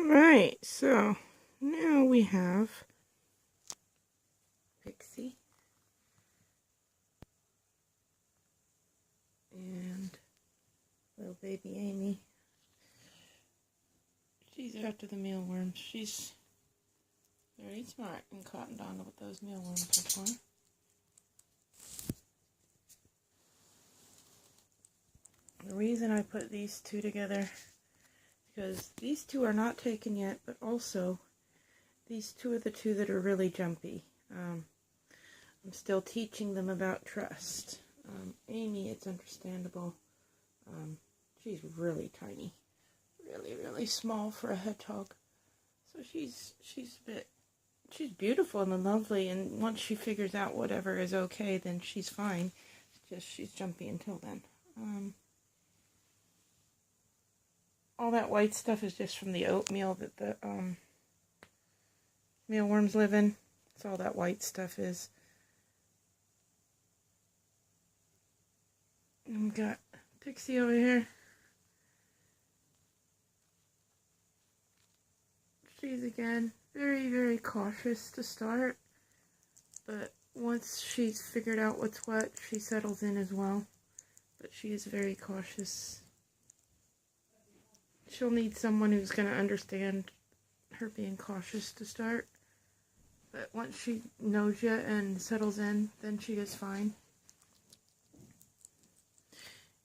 Alright, so now we have Pixie and little baby Amy. She's after the mealworms. She's very smart and cottoned on to what those mealworms are for. The reason I put these two together, because these two are not taken yet, but also these two are the two that are really jumpy. I'm still teaching them about trust. Amy, it's understandable. She's really tiny. Really small for a hedgehog. So she's beautiful and lovely, and once she figures out whatever is okay, then she's fine. It's just she's jumpy until then. All that white stuff is just from the oatmeal that the mealworms live in. That's all that white stuff is. And we've got Pixie over here. She's again very cautious to start, but once she's figured out what's what, she settles in as well. But she is very cautious. She'll need someone who's going to understand her being cautious to start. But once she knows you and settles in, then she is fine.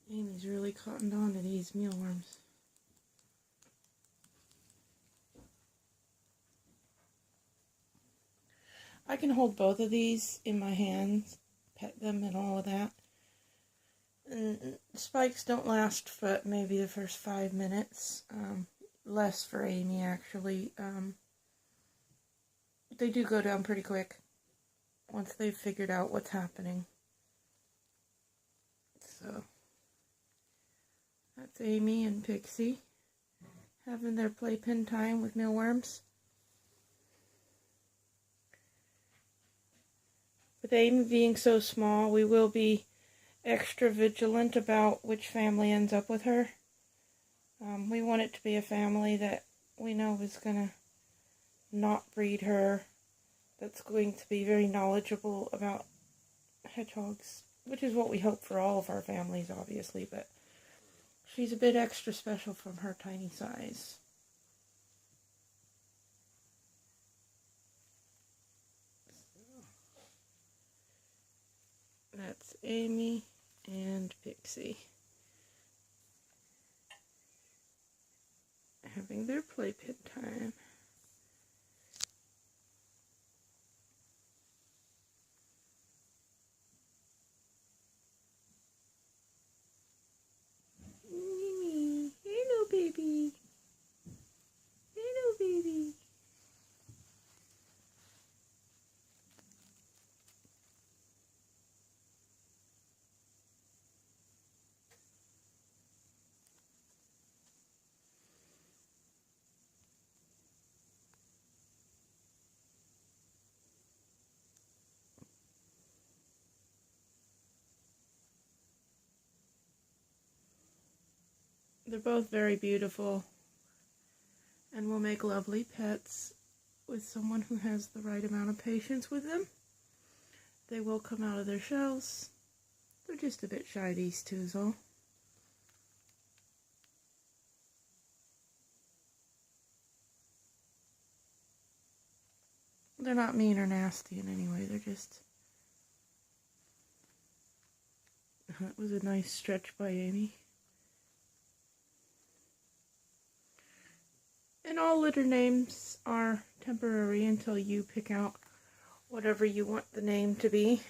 Amy's really cottoned on to these mealworms. I can hold both of these in my hands, pet them and all of that. And spikes don't last for maybe the first 5 minutes. Less for Amy, actually. They do go down pretty quick once they've figured out what's happening. So, that's Amy and Pixie having their playpen time with mealworms. With Amy being so small, we will be extra vigilant about which family ends up with her. We want it to be a family that we know is going to not breed her, that's going to be very knowledgeable about hedgehogs, which is what we hope for all of our families, obviously, but she's a bit extra special from her tiny size. That's Amy and Pixie having their playpen time. Mimi, hello baby. Hello baby. They're both very beautiful and will make lovely pets with someone who has the right amount of patience with them. They will come out of their shells. They're just a bit shy, these two is all. They're not mean or nasty in any way, they're just... That was a nice stretch by Amy. And all litter names are temporary until you pick out whatever you want the name to be.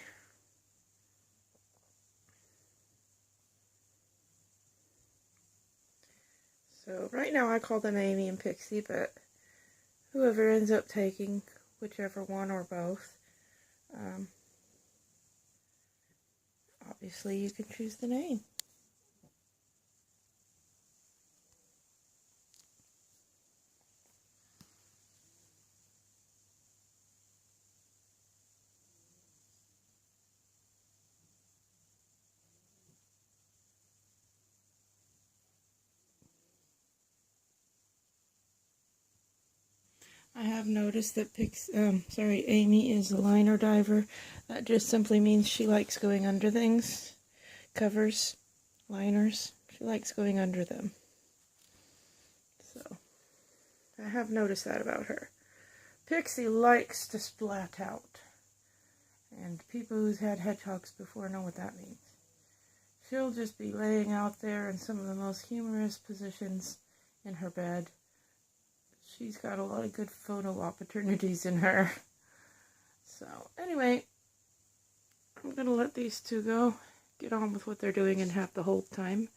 So right now I call them Amy and Pixie, but whoever ends up taking whichever one or both, obviously you can choose the name. I have noticed that Amy is a liner diver. That just simply means she likes going under things. Covers, liners, she likes going under them. So, I have noticed that about her. Pixie likes to splat out. And people who's had hedgehogs before know what that means. She'll just be laying out there in some of the most humorous positions in her bed. She's got a lot of good photo opportunities in her. So, anyway, I'm going to let these two go, get on with what they're doing and have the whole time.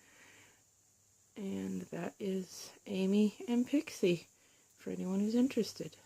And that is Amy and Pixie, for anyone who's interested.